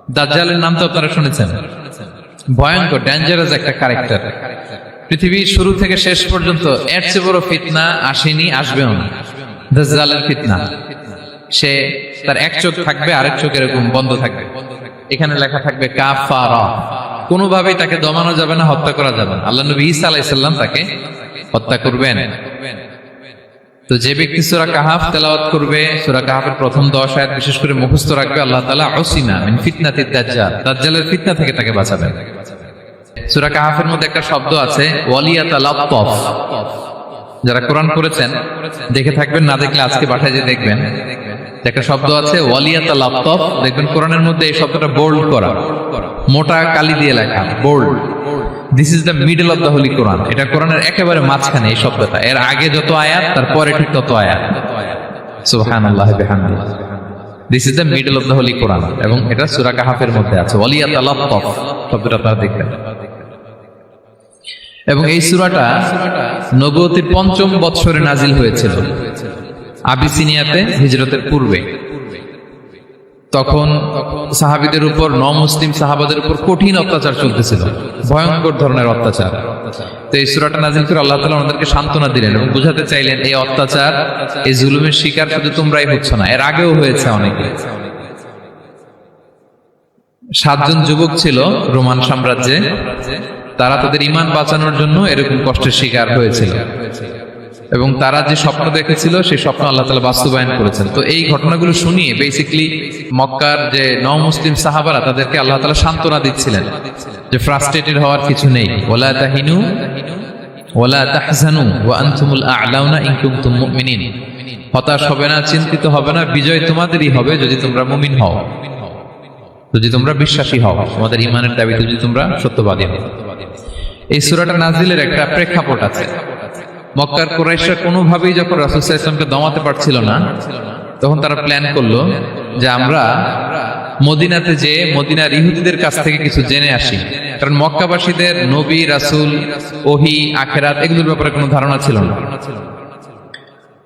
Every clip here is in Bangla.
দাজ্জালের নাম তো আপনারা শুনেছেন, ভয়ঙ্কর ডেঞ্জারাস একটা ক্যারেক্টার। পৃথিবীর শুরু থেকে শেষ পর্যন্ত এর চেয়ে বড় ফিতনা আসেনি, আসবেও না। দাজ্জালের ফিতনা, সে তার এক চোখ থাকবে, আরেক চোখ এরকম বন্ধ থাকবে, এখানে লেখা থাকবে কাফারা। কোনোভাবেই তাকে দমানো যাবে না, হত্যা করা যাবে না। আল্লাহ নবী ঈসা আলাইহিস সালাম তাকে হত্যা করবেন। তো যে ব্যক্তি সূরা কাহাফ তেলাওয়াত করবে, সূরা কাহাফের প্রথম 10 আয়াত বিশেষ করে মুখস্থ রাখবে, আল্লাহ তাআলা উসিমা মিন ফিতনাতিদ দাজ্জাল, দাজ্জালের ফিতনা থেকে তাকে বাঁচাবেন। সূরা কাহাফের মধ্যে একটা শব্দ আছে ওয়ালিয়াতালাত্তাফ। যারা কোরআন পড়েছেন দেখে থাকবেন, না দেখলে আজকে বাসায় যে দেখবেন, একটা শব্দ আছে ওয়ালিয়াতালাত্তাফ। দেখবেন কোরআনের মধ্যে এই শব্দটা বোল্ড করা, মোটা কালি দিয়ে লেখা, bold. This is the middle of the holy Quran. এটা কোরআনের একেবারে মাঝখানে এই শব্দটা, এর আগে যত আয়াত তার পরে ঠিক তত আয়াত। সুবহানাল্লাহি বিহামদিহি। This is the middle of the holy Quran, এবং এটা সূরা কাহাফের মধ্যে আছে ওয়ালিয়াতালাত্তাফ শব্দটা আপনারা দেখবেন। এবং এই সূরাটা নবুয়তের ৫ম বৎসরে নাজিল হয়েছিল, আবিসিনিয়াতে হিজরতের পূর্বে। তখন সাহাবীদের উপর, মুসলিম সাহাবাদের উপর কঠিন অত্যাচার চলতেছিল, ভয়ঙ্কর ধরনের অত্যাচার। তো এই সূরাটা নাজিল করে আল্লাহ তাআলা আমাদেরকে সান্ত্বনা দিলেন এবং বুঝাতে চাইলেন এই অত্যাচার, এই জুলুমের শিকার শুধু তোমরাই হচ্ছ না, এর আগেও হয়েছে অনেকে। 7 জন যুবক ছিল রোমান সাম্রাজ্যে, তারা তাদের ঈমান বাঁচানোর জন্য এরকম কষ্টের শিকার হয়েছিল, এবং তারা যে স্বপ্ন দেখেছিল সেই স্বপ্ন আল্লাহ তাআলা বাস্তবায়ন করেছেন। তো এই ঘটনাগুলো শুনিয়ে বেসিক্যালি মক্কার যে মুসলিম সাহাবারা, তাদেরকে আল্লাহ তাআলা সান্ত্বনা দিচ্ছিলেন যে ফ্রাস্ট্রেটেড হওয়ার কিছু নেই। ওয়ালা তাহিনু ওয়ালা তাহজানু ওয়া আনতুমুল আ'লাউনা ইন কুনতুম মুমিনিন। হতাশ হবে না, চিন্তিত হবে না, বিজয় তোমাদেরই হবে যদি তোমরা মুমিন হও, যদি তোমরা বিশ্বাসী হও, তোমাদের ঈমানের দাবিতে যদি তোমরা সত্যবাদী হও। এই সূরাটা নাজিলের একটা প্রেক্ষাপট আছে। মক্কার কুরাইশরা কোনোভাবেই যখন রাসূল সাল্লাল্লাহু আলাইহি ওয়াসাল্লামকে দমাতে পারছিল না, তখন তারা প্ল্যান করলো যে আমরা মদিনাতে যে মদিনার ইহুদিদের কাছ থেকে কিছু জেনে আসি। কারণ মক্কাবাসীদের নবী, রাসূল, ওহী, আখিরাত এগুলোর ব্যাপারে কোনো ধারণা ছিল না।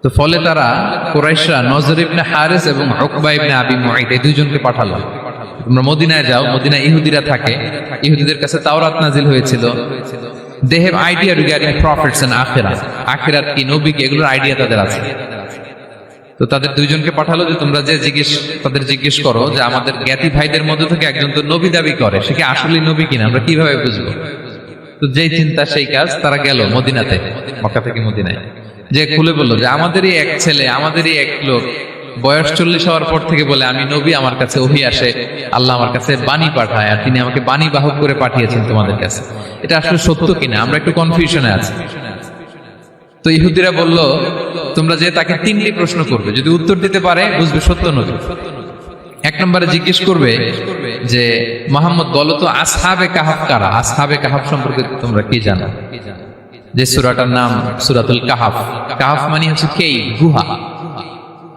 তো ফলে তারা কুরাইশরা নজর ইবনে হারিস এবং উকবা ইবনে আবি মুআইত এই দুইজনকে পাঠালো, তোমরা মদিনায় যাও, মদিনায় ইহুদিরা থাকে, ইহুদিদের কাছে তাওরাত নাজিল হয়েছিল। They have idea regarding prophets and আখিরাত, আখিরাত কি, নবী কি, এগুলোর আইডিয়া তাদের আছে। তো তাদের দুইজনকে পাঠালো যে তোমরা যে তাদের জিজ্ঞেস করো যে আমাদের জ্ঞাতি ভাইদের মধ্যে থেকে একজন তো নবী দাবি করে, সে কি আসলেই নবী কিনা, আমরা কিভাবে বুঝবো? তো যেই চিন্তা সেই কাজ, তারা গেল মদিনাতে, মক্কা থেকে মদিনায়, যে খুলে বললো যে আমাদেরই এক ছেলে, আমাদেরই এক লোক বয়স 40 হওয়ার পর থেকে বলে আমি নবী, আমার কাছে ওহী আসে, আল্লাহ আমার কাছে বাণী পাঠায়, আর তিনি আমাকে বাণী বাহক করে পাঠিয়েছেন তোমাদের কাছে। এটা আসলে সত্য কিনা, আমরা একটু কনফিউশনে আছি। তো ইহুদিরা বলল তোমরা যে তাকে 3টি প্রশ্ন করবে, যদি উত্তর দিতে পারে বুঝবে সত্য নবী। 1 নম্বরে জিজ্ঞেস করবে যে মুহাম্মদ বলো তো আসহাবে কাহাফ কারা, আসহাবে কাহাফ সম্পর্কে তোমরা কি জানো? যে সূরাটার নাম সূরাতুল কাহাফ। কাহাফ মানে হচ্ছে কেইভ, গুহা,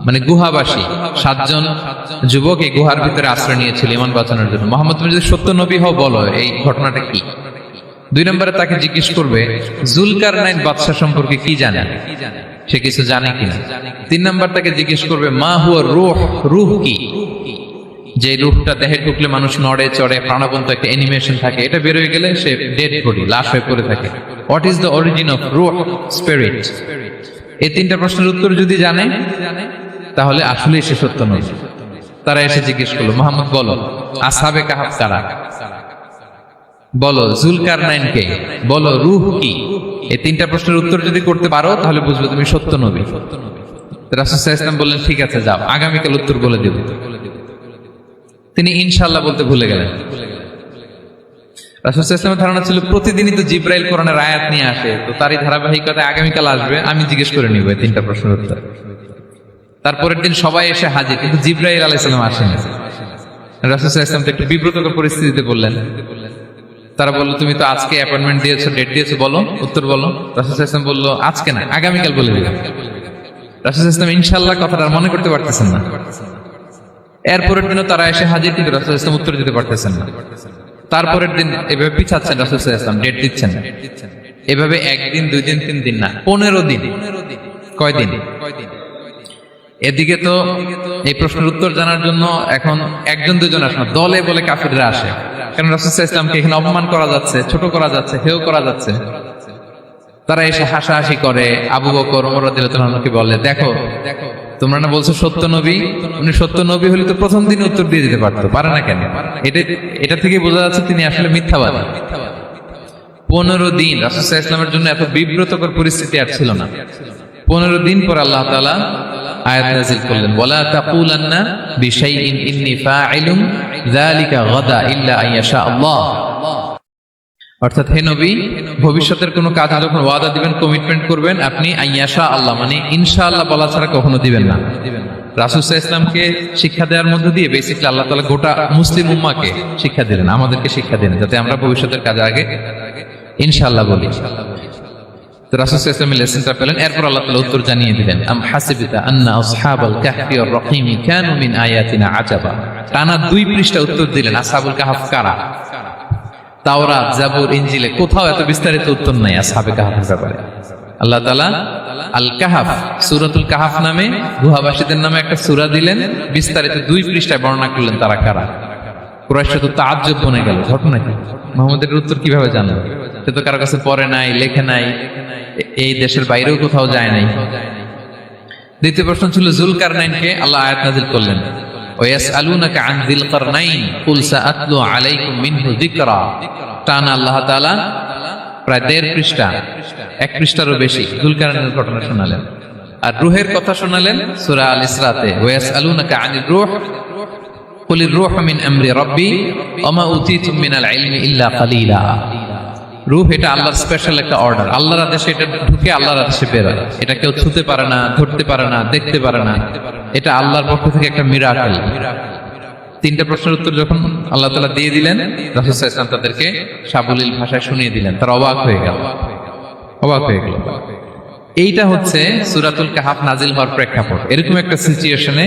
মানে গুহাবাসী। 7 জন যুবক এই গুহার ভিতরে আশ্রয় নিয়েছিল ঈমান বাঁচানোর জন্য। মুহাম্মদ তুমি যদি সত্য নবী হও বলো এই ঘটনাটা কি। 2 নম্বরে তাকে জিজ্ঞেস করবে জুলকারনাইন বাদশা সম্পর্কে কি জানে, সে কিছু জানে কিনা। 3 নম্বর তাকে জিজ্ঞেস করবে মা হুয়া রূহ, রূহ কি, যে রূহটা দেহে ঢুকলে মানুষ নড়ে চড়ে, প্রাণবন্ত একটা অ্যানিমেশন থাকে, এটা বের হয়ে গেলে সে ডেড বডি, লাশ হয়ে পড়ে থাকে। What is the origin of রূহ, স্পিরিট। এই 3টা প্রশ্নের উত্তর যদি জানে তাহলে আসলে সে সত্য নয়। তারা এসে জিজ্ঞেস করলো মুহাম্মদ বলো আসহাবে কাহাফ কারা, বলো জুলকারনাইন কে, বলো রূহ কি। এই 3টা প্রশ্নের উত্তর যদি করতে পারো তাহলে বুঝবে তুমি সত্য নবী। রাসূল সাল্লাল্লাহু আলাইহি ওয়াসাল্লাম বললেন ঠিক আছে যাও, আগামীকাল উত্তর বলে দেব। তিনি ইনশাআল্লাহ বলতে ভুলে গেলেন। রাসূল সাল্লাল্লাহু আলাইহি ওয়াসাল্লামের ধারণা ছিল প্রতিদিনই তো জিবরাইল কোরআনের আয়াত নিয়ে আসে, তো তারই ধারাবাহিকতায় আগামীকাল আসবে, আমি জিজ্ঞেস করে নিব এই 3টা প্রশ্নের উত্তর। তারপরের দিন সবাই এসে হাজির, কিন্তু জিবরাইল আলাইহিস সালাম আসেনি। রাসূল সাল্লাল্লাহু আলাইহি ওয়াসাল্লাম একটু বিব্রতকর পরিস্থিতিতে বললেন। তারা বলল তুমি তো আজকে অ্যাপয়েন্টমেন্ট দিয়েছো, ডেট দিয়েছো, বলো উত্তর বলো। রাসূল সাল্লাল্লাহু আলাইহি ওয়াসাল্লাম বলল আজকে না, আগামীকাল বলে দিলাম। রাসূল সাল্লাল্লাহু আলাইহি ওয়াসাল্লাম ইনশাআল্লাহ কথাটা মনে করতে পারতেছেন না। এরপরের দিনও তারা এসে হাজির, কিন্তু রাসূল সাল্লাল্লাহু আলাইহি ওয়াসাল্লাম উত্তর দিতে পারতেছেন না। তারপরের দিন এভাবে পিছাচ্ছেন, রাসূল সাল্লাল্লাহু আলাইহি ওয়াসাল্লাম ডেট দিচ্ছেন না। এভাবে 1 দিন 2 দিন 3 দিন না, 15 দিন। কয় দিন? এদিকে তো এই প্রশ্নের উত্তর জানার জন্য এখন একজন দুজন আসে না, দলে বলে কাফিররা আসে, কারণ রাসূল সাল্লাল্লাহু আলাইহি ওয়াসাল্লামকে এখানে অপমান করা যাচ্ছে, ছোট করা যাচ্ছে, হেয় করা যাচ্ছে। তারা এসে হাসাহাসি করে, আবু বকর, ওমর রাদিয়াল্লাহু আনহুকে বলে, দেখো তোমরা না বলছো সত্য নবী, উনি সত্য নবী হলে তো প্রথম দিন উত্তর দিয়ে দিতে পারতো, পারে না কেন? এটা থেকে বোঝা যাচ্ছে তিনি আসলে মিথ্যাবাদী। 15 দিন রাসূল সাল্লাল্লাহু আলাইহি ওয়াসাল্লামের জন্য এত বিব্রতকর পরিস্থিতি আর ছিল না। 15 দিন পর আল্লাহ তাআলা আয়াত নাযিল করলেন, ওয়ালা তাকুলান্না বিশাইইন ইন্নী ফাইলুন যালিকা গাদা ইল্লা আইয়াশা আল্লাহ। অর্থাৎ হে নবী, ভবিষ্যতের কোনো কাজ যখন ওয়াদা দিবেন, কমিটমেন্ট করবেন, আপনি আইয়াশা আল্লাহ মানে ইনশাআল্লাহ বলা ছাড়া কখনো দিবেন না। রাসূল সাল্লাল্লাহু আলাইহি ওয়াসাল্লামকে শিক্ষা দেওয়ার মধ্য দিয়ে বেসিক্যালি আল্লাহ তাআলা গোটা মুসলিম উম্মাহকে শিক্ষা দিলেন, আমাদেরকে শিক্ষা দিলেন, যাতে আমরা ভবিষ্যতের কাজে আগে ইনশাআল্লাহ বলি। তো রাসূল সাল্লাল্লাহু আলাইহি ওয়াসাল্লাম লেসনটা পেলেন, এরপর আল্লাহ তাআলা উত্তর জানিয়ে দিলেন, আম হাসিবিতা আন্না আসহাবাল কাহফি ওয়ার রহিম কানু মিন আয়াতিনা আজাবা। টানা 2 পৃষ্ঠা উত্তর দিলেন আসহাবুল কাহফ কারা। তাওরাত, জাবুর, ইনজিলে কোথাও এত বিস্তারিত উত্তর নাই আসহাবে কাহফের ব্যাপারে। আল্লাহ তাআলা আল কাহফ, সূরাতুল কাহফ নামে গুহাবাসীদের নামে একটা সূরা দিলেন, বিস্তারিত 2 পৃষ্ঠায় বর্ণনা করলেন তারা কারা। কুরাইশ তো তাজ্জব বনে গেল, ঘটনা কি, মুহাম্মদের উত্তর কিভাবে জানলো? সে তো কারো কাছে পড়ে নাই, লেখে নাই, এই দেশের বাইরেও কোথাও যায় নাই। দ্বিতীয় প্রশ্ন ছিল যুলকারনাইনকে আল্লাহ আয়াত নাযিল করলেন, ওয়াসআলুনাকা আন যিল কারনাইন কুল সাআতলু আলাইকুম মিনহু যিকরা। টানা আল্লাহ তাআলা প্রায় 1.5 পৃষ্ঠা, 1 পৃষ্ঠারও বেশি যুলকারনাইনের ঘটনা শোনালেন। আর রূহের কথা শোনালেন সূরা আল ইসরাতে, ওয়াসআলুনাকা আনির রূহ কুলির রূহু মিন আমরি রাব্বি ওয়া মা উতীতুম মিনাল ইলমি ইল্লা কালিলা। রূহ এটা আল্লাহর স্পেশাল একটা অর্ডার, আল্লাহর আদেশে এটা ঢুকে আল্লাহর আদেশে বের হয়, এটা কেউ ছুঁতে পারে না, ধরতে পারে না, দেখতে পারে না, এটা আল্লাহর পক্ষ থেকে একটা মিরাকেল। 3টা প্রশ্নের উত্তর যখন আল্লাহ তাআলা দিয়ে দিলেন, রাসূল সাল্লাল্লাহু আলাইহি ওয়াসাল্লাম তাদেরকে সাবলীল ভাষায় শুনিয়ে দিলেন, তারা অবাক হয়ে গেল। এইটা হচ্ছে সূরাতুল কাহফ নাজিল হওয়ার প্রেক্ষাপট। এরকম একটা সিচুয়েশনে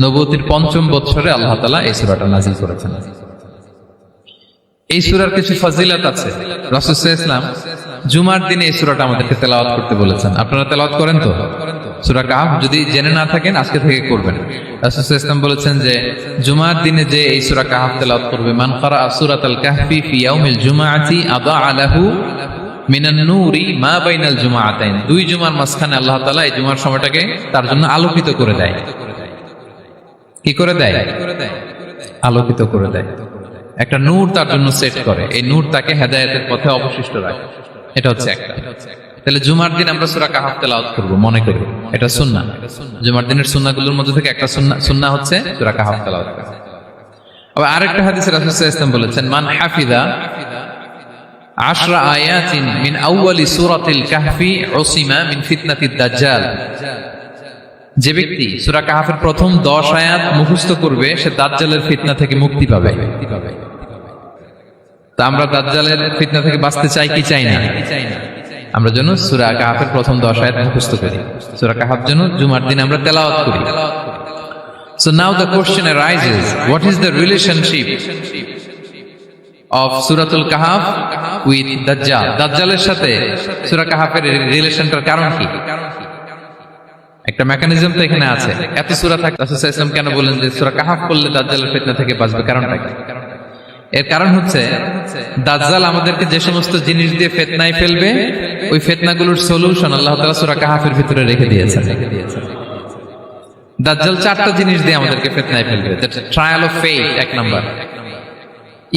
নবুয়তির 5ম বছরে আল্লাহ তাআলা এই সূরাটা নাজিল করেছেন। এই সূরার কিছু ফজিলত আছে। রাসূল সাল্লাল্লাহু আলাইহি ওয়াসাল্লাম জুমার দিনে এই সূরাটা আমাদেরকে তেলাওয়াত করতে বলেছেন। আপনারা তেলাওয়াত করেন তো? সূরা কাহফ যদি জেনে না থাকেন আজকে থেকে করবেন। রাসূল সাল্লাল্লাহু আলাইহি ওয়াসাল্লাম বলেছেন যে জুমার দিনে যে এই সূরা কাহফ তেলাওয়াত করবে, মান ক্বারা সূরাতাল কাহফি ফি ইয়াউমিল জুমআতি আদাআ লাহু মিনান নূরি মা বাইনাল জুমআতাইন। 2 জুমার মাঝখানে আল্লাহ তাআলা এই জুমার সময়টাকে তার জন্য আলোকিত করে দেয়। কি করে দেয়? আলোকিত করে দেয়। একটা নূর তার জন্য সেট করে, এই নূর তাকে হেদায়েতের পথে অবশিষ্ট রাখে। এটা হচ্ছে একটা। তাহলে জুমার দিন আমরা সূরা কাহফ তেলাওয়াত করব, মনে করি এটা সুন্নাহ। জুমার দিনের সুন্নাহগুলোর মধ্যে থেকে একটা সুন্নাহ হচ্ছে সূরা কাহফ তেলাওয়াত করা। আবার আরেকটা হাদিসে রাসূল সাল্লাল্লাহু আলাইহি ওয়াসাল্লাম বলেছেন, মান হাফিযা 10 আয়াতিন মিন আউয়ালি সূরাতিল কাহফি উসিমা মিন ফিতনাতিদ দাজ্জাল। যে ব্যক্তি সূরা কাহফের প্রথম 10 আয়াত মুখস্থ করবে, সে দাজ্জালের ফিতনা থেকে মুক্তি পাবে। তা আমরা দাজ্জালের ফিতনা থেকে বাঁচতে চাই কি চাই না? আমরা যেন সূরা কাহফের প্রথম 10 আয়াত মুখস্থ করি, সূরা কাহফ যেন জুমার দিন আমরা তেলাওয়াত করি। So now the question arises, what is the relationship of Suratul Kahf with Dajjal? দাজ্জালের সাথে সূরা কাহফের রিলেশনটার কারণ কি? একটা মেকানিজম তো এখানে আছে। এত সূরা থাকে, রাসূল সাল্লাল্লাহু আলাইহি ওয়াসাল্লাম কেন বলেন যে সূরা কাহফ পড়লে দাজ্জালের ফিতনা থেকে বাঁচবে? কারণটা কি? এর কারণ হচ্ছে দাজ্জাল আমাদেরকে যে সমস্ত জিনিস দিয়ে ফিতনায় ফেলবে, ওই ফিতনাগুলোর সলিউশন আল্লাহ তাআলা সূরা কাহফের ভিতরে রেখে দিয়েছেন। দাজ্জাল 4টা জিনিস দিয়ে আমাদেরকে ফিতনায় ফেলবে। ট্রায়াল অফ ফেথ 1 নাম্বার,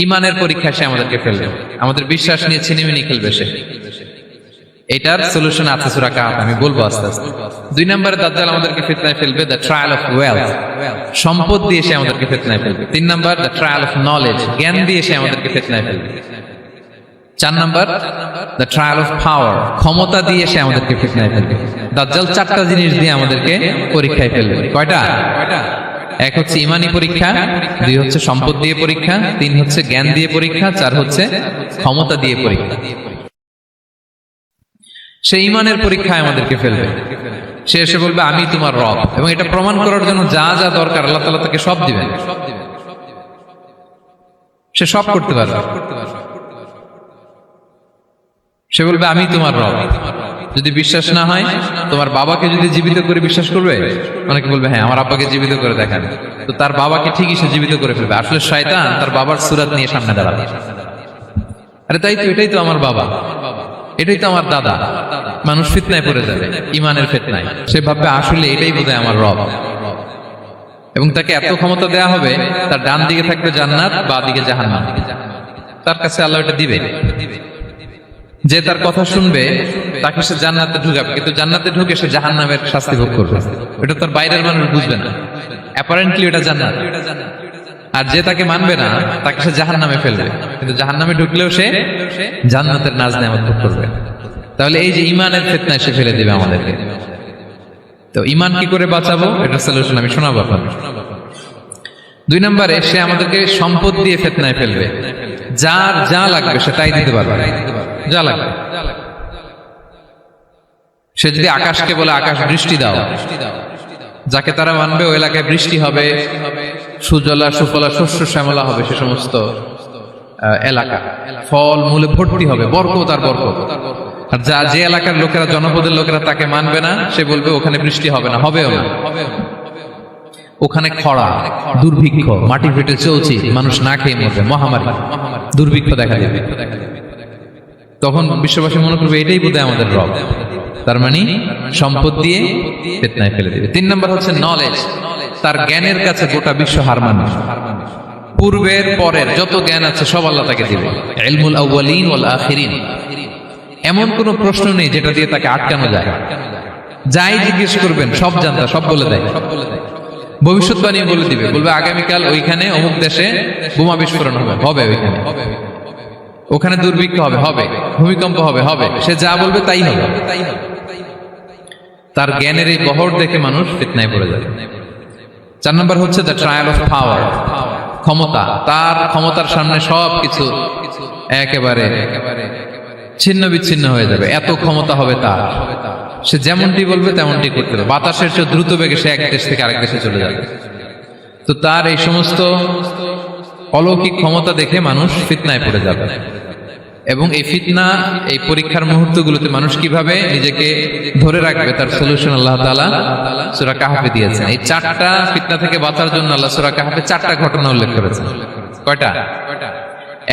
ঈমানের পরীক্ষা সে আমাদেরকে ফেলবে, আমাদের বিশ্বাস নিয়ে ছিনিমিনি খেলবে সে। এটার সলিউশন আছে সূরা কাহফ, আমি বলবো আস্তে আস্তে। 2 নম্বরে দাজ্জাল আমাদেরকে ফিতনায় ফেলবে, দ্য ট্রায়াল অফ ওয়েলথ, সম্পদ দিয়ে সে আমাদেরকে ফিতনায় ফেলবে। 3 নম্বর দ্য ট্রায়াল অফ নলেজ, জ্ঞান দিয়ে সে আমাদেরকে ফিতনায় ফেলবে। 4 নম্বর দ্য ট্রায়াল অফ পাওয়ার, ক্ষমতা দিয়ে সে আমাদেরকে ফিতনায় ফেলবে। দাজ্জাল 4টা জিনিস দিয়ে আমাদেরকে পরীক্ষায় ফেলবে। কয়টা? 1 হচ্ছে ঈমানি পরীক্ষা, 2 হচ্ছে সম্পদ দিয়ে পরীক্ষা, 3 হচ্ছে জ্ঞান দিয়ে পরীক্ষা, 4 হচ্ছে ক্ষমতা দিয়ে পরীক্ষা। সে ঈমানের পরীক্ষায় আমাদেরকে ফেলবে। সে এসে বলবে আমি তোমার রব, এবং এটা প্রমাণ করার জন্য যা যা দরকার আল্লাহ তাআলা তাকে সব দিবেন। সে সব করতে পারবে। সে বলবে আমি তোমার রব। যদি বিশ্বাস না হয়, তোমার বাবাকে যদি জীবিত করে বিশ্বাস করবে? অনেকে বলবে হ্যাঁ আমার আব্বাকে জীবিত করে দেখান, তো তার বাবাকে ঠিকই সে জীবিত করে ফেলবে। আসলে শয়তান তার বাবার সুরাত নিয়ে সামনে দাঁড়াবে, আরে তাই তো, এটাই তো আমার বাবা, এটাই তো আমার দাদা। মানুষ ফিতনায় পড়ে যাবে, ইমানের ফিতনায়। সে ভাববে আসলে এটাই বোধহয় আমার রব, এবং তাকে এত ক্ষমতা দেয়া হবে, তার ডান দিকে থাকবে জান্নাত, বাঁ দিকে জাহান্নাম। তার কাছে আল্লাহ এটা দিবে, যে তার কথা শুনবে তাকে সে জান্নাতে ঢুকাবে, কিন্তু জান্নাতে ঢুকে সে জাহান্নামের শাস্তি ভোগ করবে। এটা তার বাইরের মানুষ বুঝবে না, অ্যাপারেন্টলি এটা জান্নাত। আর যে তাকে মানবে না তাকে সে জাহান্নামে ফেলবে, কিন্তু জাহান্নামে ঢুকলেও সে জান্নাতের নাজ নেয়ামত ভোগ করবে। তাহলে এই যে ইমানের ফিতনায় সে ফেলে দিবে আমাদেরকে। তো ইমান কি করে বাঁচাবো, এটা সলিউশন আমি শোনাবো আপনাদের। 2 নম্বরে, সে আমাদেরকে সম্পদ দিয়ে ফিতনায় ফেলবে। যার যা লাগবে সে তাই দিতে পারবে, যা লাগবে। সে যদি আকাশকে বলে আকাশ বৃষ্টি দাও, যাকে তারা মানবে ওই এলাকায় বৃষ্টি হবে, সুজলা সুফলা শস্য শ্যামলা হবে সে সমস্ত এলাকা, ফল মূলে ভর্তি হবে, বরকত আর বরকত। আর যে এলাকার লোকেরা, জনপদের লোকেরা তাকে মানবে না, সে বলবে ওখানে বৃষ্টি হবে না, হবেও না। ওখানে খরা, দুর্ভিক্ষ, মাটি ফেটে চলছে, মানুষ না খেয়ে মরবে, মহামারী, দুর্ভিক্ষ দেখা দেবে। তখন বিশ্ববাসী মনে করবে এটাই বোধহয় আমাদের রব। তার মানে সম্পদ দিয়ে ফিতনায় ফেলে দেবে। 3 নম্বর হচ্ছে নলেজ। তার জ্ঞানের কাছে গোটা বিশ্ব হার মানবে। পূর্বের পরের যত জ্ঞান আছে সব আল্লাহ তাকে দিবে। ইলমুল আউয়ালিন ওয়াল আখিরিন, এমন কোন প্রশ্ন নেই যেটা দিয়ে তাকে আটকানো যায়। যাই জিজ্ঞেস করবেন সব জানতা, সব বলে দেয়। ভবিষ্যৎবাণী বলে দিবে, বলবে আগামীকাল ওইখানে অমুক দেশে বোমা বিস্ফোরণ হবে, হবে ওইখানে, ওখানে দুর্ভিক্ষ হবে, হবে ভূমিকম্প হবে, হবে। সে যা বলবে তাই হবে। তার জ্ঞানের এই বহর দেখে মানুষ ফিতনায় পড়ে যাবে। 4 নম্বর হচ্ছে দ্য ট্রায়াল অফ পাওয়ার, ক্ষমতা। তার ক্ষমতার সামনে সবকিছু একেবারে ছিন্ন বিচ্ছিন্ন হয়ে যাবে, এত ক্ষমতা হবে তার। সে যেমনটি বলবে তেমনটি করতে হবে। বাতাসের চেয়ে দ্রুত বেগে সে এক দেশ থেকে আরেক দেশে চলে যাবে। তো তার এই সমস্ত অলৌকিক ক্ষমতা দেখে মানুষ ফিতনায় পড়ে যাবে। এবং এই ফিতনা, এই পরীক্ষার মুহূর্তগুলোতে মানুষ কিভাবে নিজেকে ধরে রাখবে তার সলিউশন আল্লাহ তাআলা সূরা কাহফে দিয়েছেন। এই 4টা ফিতনা থেকে বাঁচার জন্য আল্লাহ সূরা কাহফে 4টা ঘটনা উল্লেখ করেছেন। কয়টা?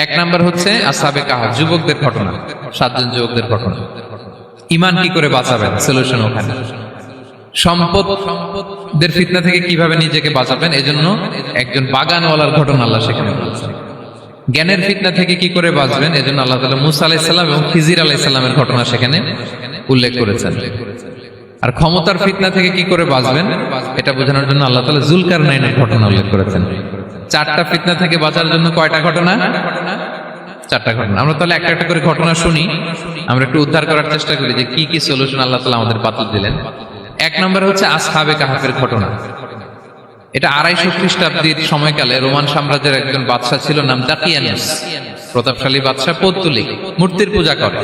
1 নাম্বার হচ্ছে আসহাবে কাহফ, যুবকদের ঘটনা, 7 জন যুবকদের ঘটনা। ঈমান কি করে বাঁচাবেন, সলিউশন ওখানে। সম্পদের ফিতনা থেকে কিভাবে নিজেকে বাঁচাবেন, এজন্য একজন বাগানওয়ালার ঘটনা আল্লাহ সেখানে বলেছেন। জ্ঞানের ফিতনা থেকে কি করে বাঁচবেন, এজন্য আল্লাহ তাআলা মুসা আলাইহিস সালাম এবং খিজির আলাইহিস সালামের ঘটনা সেখানে উল্লেখ করেছেন। আর ক্ষমতার ফিতনা থেকে কি করে বাঁচবেন এটা বোঝানোর জন্য আল্লাহ তাআলা যুলকারনাইনের ঘটনা উল্লেখ করেছেন। 4টা ফিতনা থেকে বাঁচার জন্য কয়টা ঘটনা? 4টা ঘটনা। আমরা তাহলে একটা একটা করে ঘটনা শুনি, আমরা একটু উদ্ধার করার চেষ্টা করি যে কি কি সলিউশন আল্লাহ তাআলা আমাদের বাতলে দিলেন। 1 নম্বর হচ্ছে আসহাবে কাহফের ঘটনা। এটা 250 খ্রিস্টাব্দের সময়কালে রোমান সাম্রাজ্যের একজন বাদশা ছিল, নাম দাকিয়ানুস, প্রতাপশালী বাদশা, পৌত্তলিক, মূর্তির পূজা করে।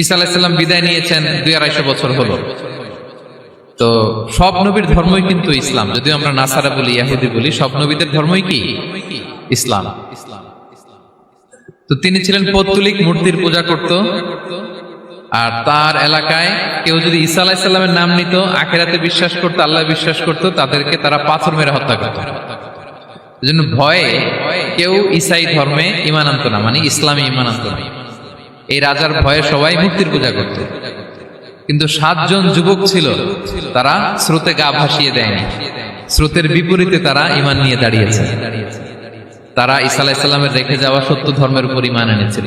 ঈসা আলাইহিস সালাম বিদায় নিয়েছেন, 200-250 বছর হলো। তো সব নবীর ধর্মই কিন্তু ইসলাম, যদিও আমরা নাসারা বলি, ইহুদি বলি, সব নবীদের ধর্মই কি ইসলাম। তো তিনি ছিলেন পৌত্তলিক, মূর্তির পূজা করত। আর তার এলাকায় কেউ যদি ঈসা আলাইহিস সালামের নাম নিত, আখিরাতে বিশ্বাস করতো, আল্লাহ বিশ্বাস করতো, তাদেরকে তারা পাথর মেরে হত্যা করত। এজন্য ভয়ে কেউ ঈসাই ধর্মে ঈমান আনতো না, মানে ইসলামে ঈমান আনতো না। এই রাজার ভয়ে সবাই মূর্তির পূজা করত। কিন্তু 7 জন যুবক ছিল, তারা স্রোতে গা ভাসিয়ে দেয়নি, স্রোতের বিপরীতে তারা ঈমান নিয়ে দাঁড়িয়েছে। তারা ঈসা আলাইহিস সালামের রেখে যাওয়া সত্য ধর্মের উপর ঈমান এনেছিল,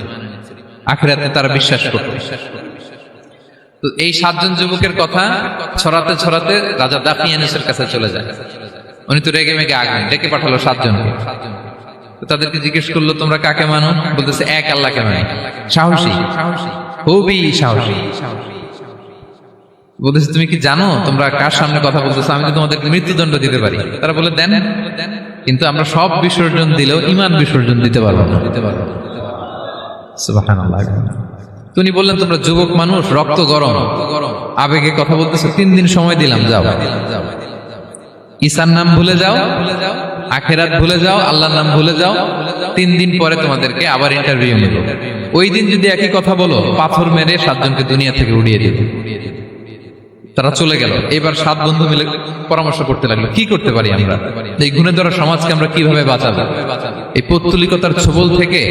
আখিরাতে তারা বিশ্বাস করত। তো এই 7 জন যুবকের কথা ছড়াতে ছড়াতে রাজা দাকিয়ানুসের কাছে চলে যায়। উনি তো রেগে মেগে আগুন ডেকে পাঠালো 7 জনকে। তো তাদেরকে জিজ্ঞেস করলো তোমরা কাকে মানো? বলতেছে এক আল্লাহকে মানি। সাহসী, খুবই সাহসী। বলতেছে তুমি কি জানো তোমরা কার সামনে কথা বলতেছো? আমি তো তোমাদেরকে মৃত্যুদণ্ড দিতে পারি। তারা বলে দেন, কিন্তু আমরা সব বিসর্জন দিলেও ঈমান বিসর্জন দিতে পারবো না। সুবহানাল্লাহ। তিনি বললেন তোমরা যুবক মানুষ, রক্ত গরম, আবেগে কথা বলতেছো, 3 দিন সময় দিলাম, যাও। ঈসার নাম ভুলে যাও, আখেরাত ভুলে যাও, আল্লাহর নাম ভুলে যাও, 3 দিন পরে তোমাদেরকে আবার ইন্টারভিউ নেব। ওই দিন যদি একই কথা বলো, পাথর মেরে 7 জনকে দুনিয়া থেকে উড়িয়ে দিবে। তারা চলে গেল। এবার 7 বন্ধু মিলে পরামর্শ করতে লাগলো, কি করতে পারি আমরা, এই গুণে ধরা সমাজকে আমরা কিভাবে বাঁচাবো, এই পৌত্তলিকতার ছোবল থেকে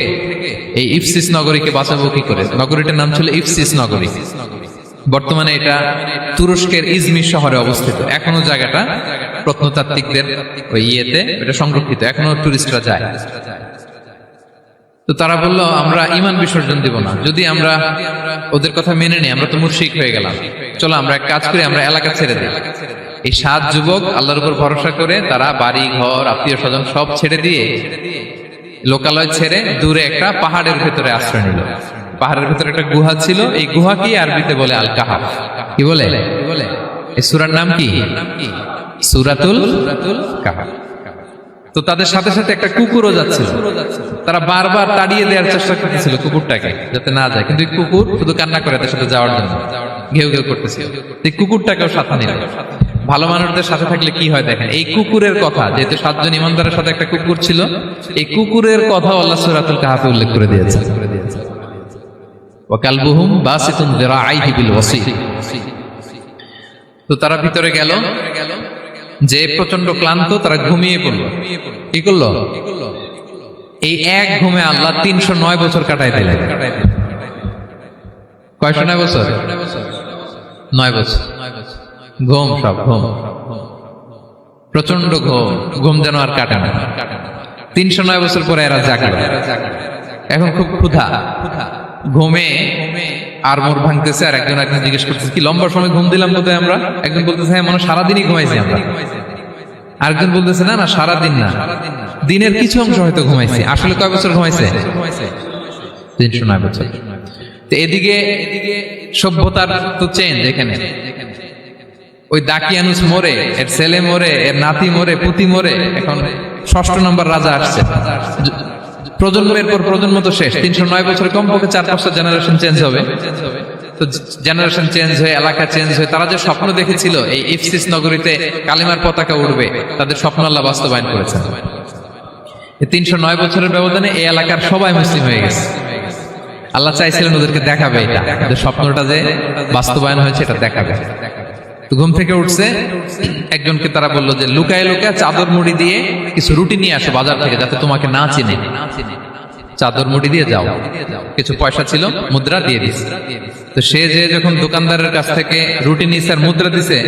এই ইফসিস নগরীকে বাঁচাবো কি করে। নগরীটার নাম ছিল ইফসিস নগরী। বর্তমানে এটা তুরস্কের ইজমির শহরে অবস্থিত। এখনো জায়গাটা প্রত্নতাত্ত্বিকদের ওই ইয়েতে এটা সংরক্ষিত, এখনো টুরিস্টরা যায়। তো তারা বলল, আমরা ঈমান বিসর্জন দিব না, যদি আমরা ওদের কথা মেনে নিই আমরা তো মুশরিক হয়ে গেলাম, চলো আমরা এক কাজ করি, আমরা এলাকা ছেড়ে দিই। এই 7 যুবক আল্লাহর উপর ভরসা করে তারা বাড়ি ঘর আত্মীয় স্বজন সব ছেড়ে দিয়ে, লোকালয় ছেড়ে দূরে একটা পাহাড়ের ভেতরে আশ্রয় নিল। পাহাড়ের ভেতরে একটা গুহা ছিল, এই গুহা কি আরবিতে বলে আল কাহাফ। কি বলে? এই সূরার নাম কি? সূরাতুল কাহাফ। তো তাদের সাথে সাথে একটা কুকুরও যাচ্ছিল। তারা বারবার তাড়িয়ে দেওয়ার চেষ্টা করতেছিল কুকুরটাকে যাতে না যায়, কিন্তু কুকুর শুধু কান্না করে তার সাথে যাওয়ার জন্য ঘেউ ঘেউ করতেছিল। এই কুকুরটাকেও সাথে নিল। ভালো মানুষদের সাথে থাকলে কি হয় দেখেন, এই কুকুরের কথা, যেহেতু 7 জন ইমানদারের সাথে একটা কুকুর ছিল, এই কুকুরের কথা আল্লাহ সূরাতুল কাহাফে উল্লেখ করে দিয়েছে। ওয়া কালবুহুম বাসিতুন যিরাআইহি বিল ওয়াসি। তো তারা ভিতরে গেল, যে প্রচন্ড ক্লান্ত, তারা ঘুমিয়ে পড়ল। কি করলো? এই এক ঘুমে আল্লাহ 309 বছর কাটাই দিলেন। কয়শো 9 বছর? 9 বছর ঘুম, সব ঘুম, প্রচন্ড ঘুম, ঘুম যেন আর কাটে না। 309 বছর পরে এরা জাগলো। এখন খুব ক্ষুধা, ঘুমে আর মোর ভাঙতেছে। আর একজন জিজ্ঞেস করতেছে, কি লম্বা সময় ঘুম দিলাম বোধহয় আমরা? একজন বলতেছে, হ্যাঁ মনে সারাদিনই ঘুমাইছি আমরা। আরেকজন বলতেছে, না না সারাদিন না, দিনের কিছু অংশ হয়তো ঘুমাইছি। আসলে কয় বছর ঘুমাইছে? 309 বছর। তো এদিকে সভ্যতার তো চেঞ্জ। এখানে ওই দাকিয়ানুস মরে, এর ছেলে মরে, এর নাতি মরে, পুতি মরে, এখন 6ষ্ঠ নম্বর রাজা আসছে। প্রজন্মের পর প্রজন্ম তো শেষ। 309 বছরে কমপক্ষে 4-5টা জেনারেশন চেঞ্জ হবে। তো জেনারেশন চেঞ্জ হয়ে, এলাকা চেঞ্জ হয়ে, তারা যে স্বপ্ন দেখেছিল এই ইফসিস নগরীতে কালিমার পতাকা উঠবে, তাদের স্বপ্ন আল্লাহ বাস্তবায়ন করেছেন। এই 309 বছরের ব্যবধানে এই এলাকার সবাই মুসলিম হয়ে গেছে। আল্লাহ চাইছিলেন ওদেরকে দেখাবে এটা, যে স্বপ্নটা যে বাস্তবায়ন হয়েছে এটা দেখাবে। তো ঘুম থেকে উঠছে, একজনকে তারা বললো যে লুকায় লুকায় চাদর মুড়ি দিয়ে কিছু রুটি নিয়ে আসো বাজার থেকে, যাতে তোমাকে না চিনে। চাদর মুড়ি দিয়ে যাও। কিছু পয়সা ছিল, মুদ্রা দিয়ে দিস। তো সে যে যখন দোকানদারের কাছ থেকে রুটি নিয়েছে আর মুদ্রা দিছে,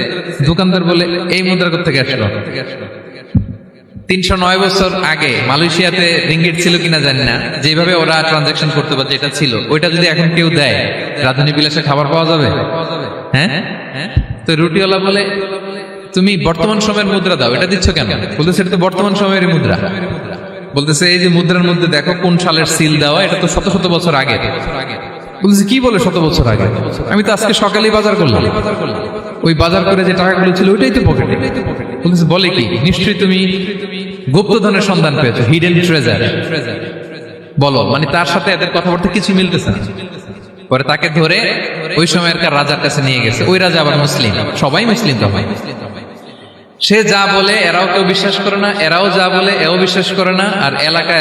দোকানদার বলে, এই মুদ্রা কোথেকে আসলো? 309 বছর আগে মালয়েশিয়াতে রিঙ্গিট ছিল কিনা জানি না, যেভাবে ওরা ট্রানজাকশন করতে পারে, যেটা ছিল ওইটা যদি এখন কেউ দেয়, রাজধানী বিলাসে খাবার পাওয়া যাবে? হ্যাঁ। তো রুটিওয়ালা বলে, তুমি বর্তমান সময়ের মুদ্রা দাও, এটা দিচ্ছ কেন? বলতেছে, এটা তো বর্তমান সময়ের মুদ্রা। বলতেছে, এই যে মুদ্রার মধ্যে দেখো কোন সালের সিল দেওয়া, এটা তো শত শত বছর আগে। বলতেছে, কি বলে শত বছর আগে? আমি তো আজকে সকালেই বাজার করলাম, ওই বাজার করে যে টাকাগুলো ছিল ওইটাই তো পকেটে। বলতেছে, বলে কি? নিশ্চয়ই তুমি গুপ্তধনের সন্ধান পেয়েছো, হিডেন ট্রেজার। বলো, মানে তার সাথে এদের কথাবার্তা কিছু মিলতেছে না। পরে তাকে ধরে ওই সময়কার রাজার কাছে নিয়ে গেছে। ওই রাজা আবার মুসলিম, সবাই মুসলিম তো হয়। সে যা বলে এরাও কেউ বিশ্বাস করে না, এরাও যা বলে এও বিশ্বাস করে না। আর এলাকায়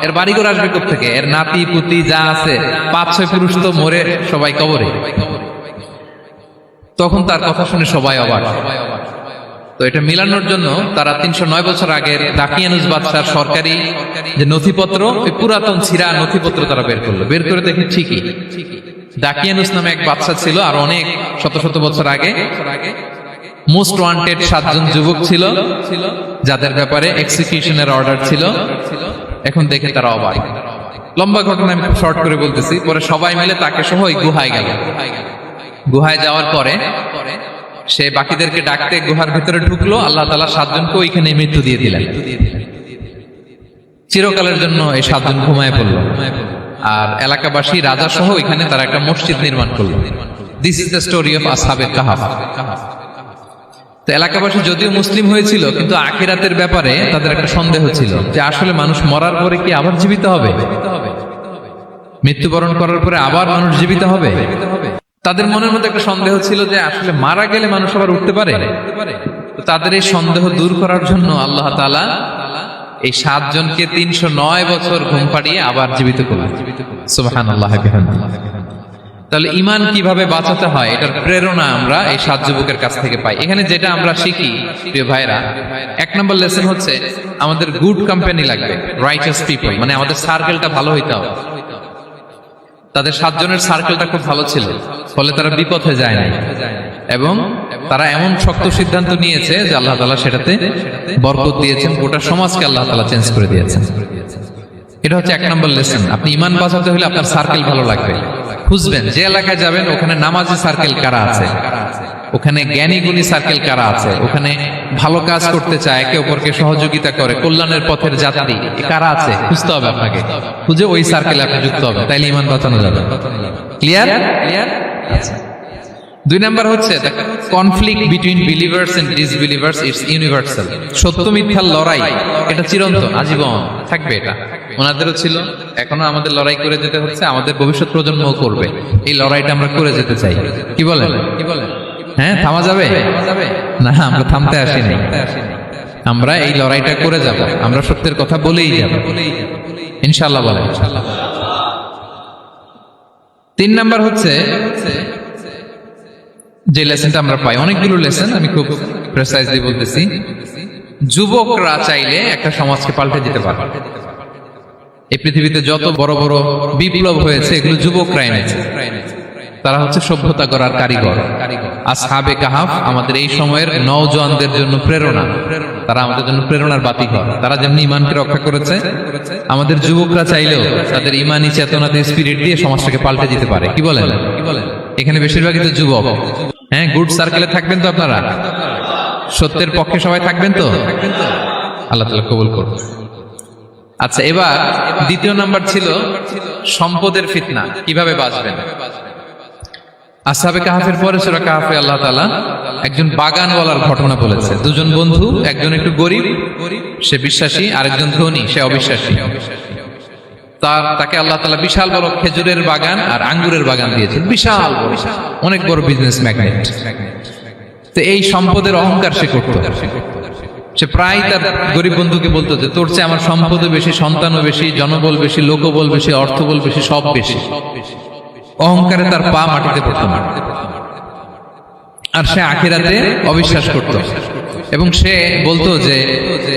এর বাড়িঘর আসবে কোত্থেকে? এর নাতি পুতি যা আছে 5-6 পুরুষ তো মরে সবাই কবরে। তখন তার কথা শুনে সবাই অবাক। তো এটা মিলানোর জন্য তারা 309 বছর আগের দাকিয়ানুস বাদশার সরকারি যে নথিপত্র, ওই পুরাতন ছিঁড়া নথিপত্র তারা বের করলো। বের করে দেখে ঠিকই দাকিয়ানুস নামে এক বাদশা ছিল, আর অনেক শত শত বছর আগে মোস্ট ওয়ান্টেড 7 জন যুবক ছিল, যাদের ব্যাপারে এক্সিকিউশনের অর্ডার ছিল। এখন দেখে তারা অবাক। লম্বা ঘটনা আমি শর্ট করে বলতেছি। পরে সবাই মিলে তাকে সহ ওই গুহায় গেল। গুহায় যাওয়ার পরে সে বাকিদেরকে ডাকতে গুহার ভিতরে ঢুকলো। আল্লাহ তাআলা 7 জনকে ওইখানে মৃত্যু দিয়ে দিলেন। চিরকালের জন্য এই 7 জন ঘুমায় পড়লো। আর এলাকাবাসী রাজা সহ এখানে তারা একটা মসজিদ নির্মাণ করলো। This is the story of আসহাবে কাহাফ। তো এলাকাবাসী যদিও মুসলিম হয়েছিল, কিন্তু আখিরাতের ব্যাপারে তাদের একটা সন্দেহ ছিল, যে আসলে মানুষ মরার পরে কি আবার জীবিত হবে? মৃত্যুবরণ করার পরে আবার মানুষ জীবিত হবে? তাদের মনের মধ্যে একটা সন্দেহ ছিল যে আসলে মারা গেলে মানুষ আবার উঠতে পারে। তো তাদের এই সন্দেহ দূর করার জন্য আল্লাহ তাআলা এই 7 জনকে 309 বছর ঘুম পাড়িয়ে আবার জীবিত করলেন। সুবহানাল্লাহ বিহামদিহি। তাহলে ঈমান কিভাবে বাঁচাতে হয় এটার প্রেরণা আমরা এই 7 যুবকের কাছ থেকে পাই। এখানে যেটা আমরা শিখি প্রিয় ভাইরা, 1 নম্বর লেসন হচ্ছে আমাদের গুড কোম্পানি লাগবে, রাইটাস পিপল, মানে আমাদের সার্কেলটা ভালো হইতে হবে। তাদের 7 জনের সার্কেলটা খুব ভালো ছিল, ফলে তারা বিপথে যায় না এবং তারা এমন শক্ত সিদ্ধান্ত নিয়েছে যে আল্লাহ তাআলা সেটাতে বরকত দিয়েছেন, গোটা সমাজকে আল্লাহ তাআলা চেঞ্জ করে দিয়েছেন। এটা হচ্ছে 1 নম্বর লেসন। আপনি ঈমান বাঁচাতে হলে আপনার সার্কেল ভালো লাগবে। খুঁজবেন যে এলাকায় যাবেন ওখানে নামাজি সার্কেল কারা আছে, ওখানে জ্ঞানী গুণী সার্কেল কারা আছে, ওখানে ভালো কাজ করতে চায়, একে অপরকে সহযোগিতা করে, কল্যাণের পথের যাত্রী কারা আছে খুঁজতে হবে আপনাকে। খুঁজে ওই সার্কেলে আপনি যুক্ত হবে, তাইলে ঈমান বাঁচানো যাবে। ক্লিয়ার? আচ্ছা। 2 নাম্বার হচ্ছে conflict between believers and disbelievers it's universal. সত্য মিথ্যার লড়াই এটা চিরন্তন, আজীবন থাকবে। এটা ওনাদেরও ছিল, এখনো আমাদের লড়াই করে যেতে হচ্ছে, আমাদের ভবিষ্যৎ প্রজন্মও করবে। এই লড়াইটা আমরা করে যেতে চাই। কি বলেন? হ্যাঁ, থামা যাবে না? আমরা থামতে আসিনি, আমরা এই লড়াইটা করে যাব। আমরা সত্যের কথা বলেই যাব ইনশাআল্লাহ। বলেন 3 নাম্বার হচ্ছে যে লেসনটা আমরা পাই, অনেকগুলো লেসন, আমি খুব প্রেসাইজলি বলতেছি। যুবকরা চাইলে একটা সমাজকে পাল্টে দিতে পারে। এই পৃথিবীতে যত বড় বড় বিপ্লব হয়েছে এগুলো যুবকরা এনেছে। তারা হচ্ছে সভ্যতা গড়ার কারিগর। আসহাবে কাহাফ আমাদের এই সময়ের নওজোয়ানদের জন্য প্রেরণা, তারা আমাদের জন্য প্রেরণার বাতিঘর। তারা যেমনি ঈমানকে রক্ষা করেছে, আমাদের যুবকরা চাইলেও তাদের ঈমানি চেতনাতে স্পিরিট দিয়ে সমাজটাকে পাল্টে দিতে পারে। কি বলেন? এখানে বেশিরভাগই তো যুবক। হ্যাঁ, গুড সার্কেলে থাকবেন তো আপনারা? সত্যের পক্ষে সবাই থাকবেন তো? আল্লাহ তাআলা কবুল করুন। আচ্ছা, এবার 2 নাম্বার ছিল সম্পদের ফিতনা, কিভাবে বাঁচবেন। আসহাবে কাহাফের পরে সূরা কাহাফে আল্লাহ তাআলা একজন বাগানওয়ালার ঘটনা বলেছে। 2 জন বন্ধু, একজন একটু গরিব, সে বিশ্বাসী, আরেকজন ধনী, সে অবিশ্বাসী। তাকে আল্লাহ তাআলা বিশাল বড় খেজুরের বাগান আর আঙ্গুরের বাগান দিয়েছেন, বিশাল বড়, অনেক বড় বিজনেস ম্যাগনেট। তো এই সম্পদের অহংকার সে করত। সে প্রায় তার গরিব বন্ধুকে বলতো যে তোর চেয়ে আমার সম্পদও বেশি, সন্তানও বেশি, জনবল বেশি, লোকবল বেশি, অর্থবল বেশি, সব বেশি। অহংকারে তার পা মাটিতে পড়তো না। আর সে আখিরাতে অবিশ্বাস করত এবং সে বলতো যে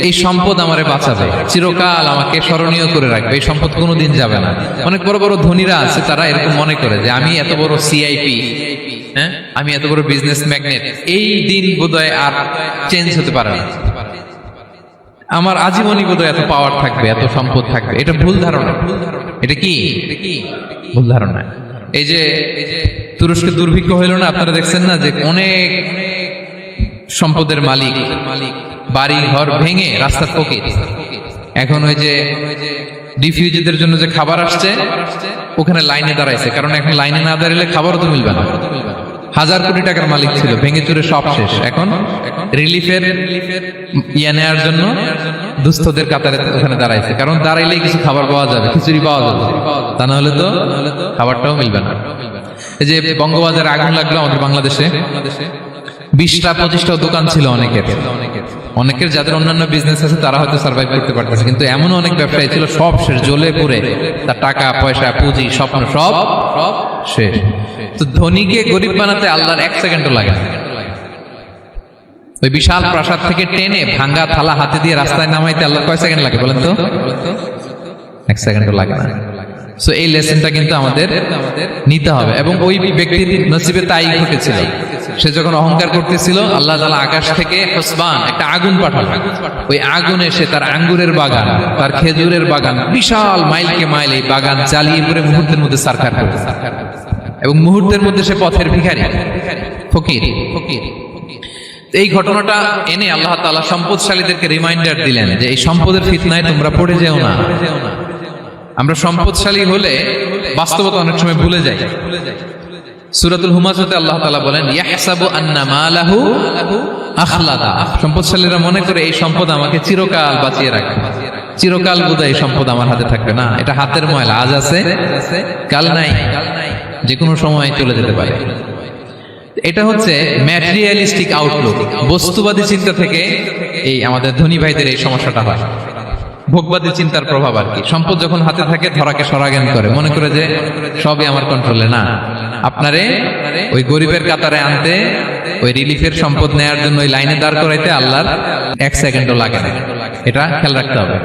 এই সম্পদ আমারে বাঁচাবে, চিরকাল আমাকে স্মরণীয় করে রাখবে, এই সম্পদ কোনোদিন যাবে না। অনেক বড় বড় ধনীরা আছে, তারা এরকম মনে করে যে আমি এত বড় সিআইপি, হ্যাঁ, আমি এত বড় বিজনেস ম্যাগনেট, এই দিন বোধহয় আর চেঞ্জ হতে পারে না, আমার আজীবনই বোধহয় এত পাওয়ার থাকবে, এত সম্পদ থাকবে। এটা ভুল ধারণা। এটা কি ভুল ধারণা? এই যে তুরস্কে দুর্ভিক্ষ হইল না, আপনারা দেখছেন না যে অনেক সম্পদের মালিক বাড়ি ঘর ভেঙে রাস্তার ফকির। এখন ওই যে ডিফিউজিদের জন্য যে খাবার আসছে ওখানে লাইনে দাঁড়াইছে, কারণ এখন লাইনে না দাঁড়ালে খাবারও তো মিলবে না। 1000 কোটি টাকার মালিক ছিল, ভেঙে চুরে সব শেষ। এখন রিলিফের নেওয়ার জন্য দুস্থদের কাতারে ওখানে দাঁড়াইছে, কারণ দাঁড়াইলেই কিছু খাবার পাওয়া যাবে, খিচুড়ি পাওয়া যাবে, তা না হলে তো খাবারটাও মিলবে না। এই যে বঙ্গবাজারে আগুন লাগলো আমাদের বাংলাদেশে, 20টা-25টা দোকান ছিল অনেকের যাদের অন্যান্য বিজনেস আছে তারা হয়তো সার্ভাইভ করতে পারতেছে, কিন্তু এমন অনেক ব্যবসায়ী ছিল সব শেষ, জ্বলে পুড়ে, তার টাকা পয়সা পুঁজি স্বপ্ন সব শেষ। তো ধনীকে গরিব বানাতে আল্লাহর 1 সেকেন্ডও লাগে না। ওই বিশাল প্রাসাদ থেকে টেনে ভাঙ্গা থালা হাতে দিয়ে রাস্তায় নামাইতে আল্লাহর কয় সেকেন্ড লাগে বলেন তো? 1 সেকেন্ডও লাগে না। সো এই লেসনটা কিন্তু আমাদের নিতে হবে। এবং ওই ব্যক্তির নসিবে তাই ঘটেছিল। সে যখন অহংকার করতেছিল, আল্লাহ তাআলা আকাশ থেকে হুসবান একটা আগুন পাঠালো। ওই আগুনে সে তার আঙ্গুরের বাগান, তার খেজুরের বাগান, বিশাল মাইলকে মাইল এই বাগান জ্বালিয়ে পুরো মুহূর্তের মধ্যে সারখার করে, এবং মুহূর্তের মধ্যে সে পথের ভিখারি, ফকির। এই ঘটনাটা এনে আল্লাহ তাআলা সম্পদশালীদেরকে রিমাইন্ডার দিলেন যে এই সম্পদের ফিতনায় তোমরা পড়ে যেও না। আমরা সম্পদশালী হলে বাস্তবতা অনেক সময় ভুলে যাই। সূরাতুল হুমাজাতে আল্লাহ তাআলা বলেন ইয়াহসাবু আন্না মালাহু আখলাদা। সম্পদশালীরা মনে করে এই সম্পদ আমাকে চিরকাল বাঁচিয়ে রাখবে, চিরকাল বোধহয় এই সম্পদ আমার হাতে থাকবে। না, এটা হাতের ময়লা, আজ আছে কাল নাই, যে কোনো সময় চলে যেতে পারে। এটা হচ্ছে ম্যাটেরিয়ালিস্টিক আউটলুক, বস্তুবাদী চিন্তা থেকে এই আমাদের ধনী ভাইদের এই সমস্যাটা হয়। ভোগবাদী চিন্তার প্রভাব আর কি। সম্পদ যখন হাতে থাকে ধরাকে সরাজ্ঞান করে, মনে করে যে সবই আমার কন্ট্রোলে। না, আপনারে ওই গরিবের কাতারে আনতে, ওই রিলিফের সম্পদ নেয়ার জন্য ওই লাইনে দাঁড় করাইতে আল্লাহর 1 সেকেন্ডও লাগে না। এটা খেয়াল রাখতে হবে।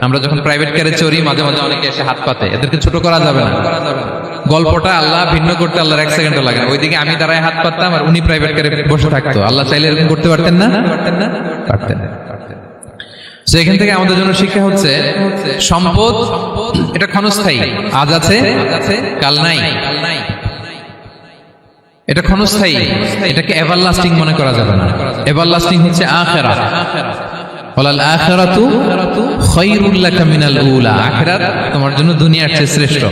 আমরা যখন প্রাইভেট কারে চড়ি, মাঝে মাঝে অনেকে এসে হাত পাতে, এদেরকে ছোট করা যাবে না। গল্পটা আল্লাহ ভিন্ন করতে আল্লাহর 1 সেকেন্ডও লাগে না। ওইদিকে আমি দাঁড়ায় হাত পাততাম আর উনি প্রাইভেট কারে বসে থাকতো। আল্লাহ চাইলে এরকম করতে পারতেন না? পারতেন। এখান থেকে আমাদের জন্য শিক্ষা হচ্ছে, সম্পদ এটা ক্ষণস্থায়ী, আজ আছে কাল নাই। এটা ক্ষণস্থায়ী, এটাকে এভারলাস্টিং মনে করা যাবে না। এভারলাস্টিং হচ্ছে আখিরাত। ওয়ালাল আখিরাতু খায়রুল লাকা মিনাল উলা, আখিরাত তোমার জন্য দুনিয়ার চেয়ে শ্রেষ্ঠ।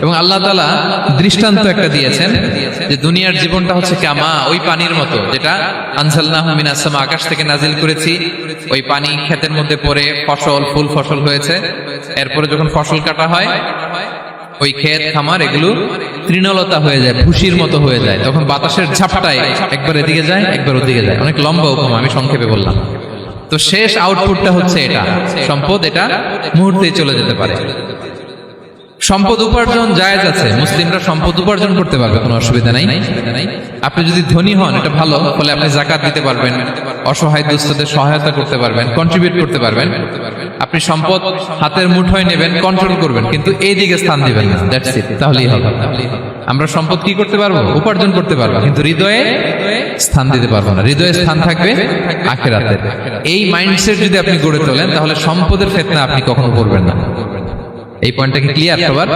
এবং আল্লাহ তাআলা দৃষ্টান্ত একটা দিয়েছেন যে দুনিয়ার জীবনটা হচ্ছে কামা, ওই পানির মতো যেটা আনজালনাহু মিনাস সামা, আকাশ থেকে নাজিল করেছি। ওই পানি ক্ষেতের মধ্যে পড়ে ফসল, ফুল ফসল হয়েছে। এরপরে যখন ফসল কাটা হয়, ওই ক্ষেত খামার এগুলো তৃণলতা হয়ে যায়, ভুসির মতো হয়ে যায়। তখন বাতাসের ঝাপটায় একবার এদিকে যায়, একবার ওদিকে যায়। অনেক লম্বা উপমা, আমি সংক্ষেপে বললাম। তো শেষ আউটপুটটা হচ্ছে এটা, সম্পদ এটা মুহূর্তেই চলে যেতে পারে। সম্পদ উপার্জন জায়েজ আছে, মুসলিমরা সম্পদ উপার্জন করতে পারবে, কোনো অসুবিধা নাই। আপনি যদি ধনী হন এটা ভালো, ফলে আপনি যাকাত দিতে পারবেন, অসহায় দুস্থদের সহায়তা করতে পারবেন, কন্ট্রিবিউট করতে পারবেন। আপনি সম্পদ হাতের মুঠোয় নেবেন, কন্ট্রোল করবেন, কিন্তু এই দিকে স্থান দিবেন না। দ্যাটস ইট, তাহলেই হবে। আমরা সম্পদ কি করতে পারবো? উপার্জন করতে পারবো, কিন্তু হৃদয়ে স্থান দিতে পারবো না। হৃদয়ে স্থান থাকবে আখিরাতের। এই মাইন্ডসেট যদি আপনি গড়ে তোলেন, তাহলে সম্পদের ফিতনা আপনি কখনো পড়বেন না। এই পয়েন্টটা কি ক্লিয়ার? সবার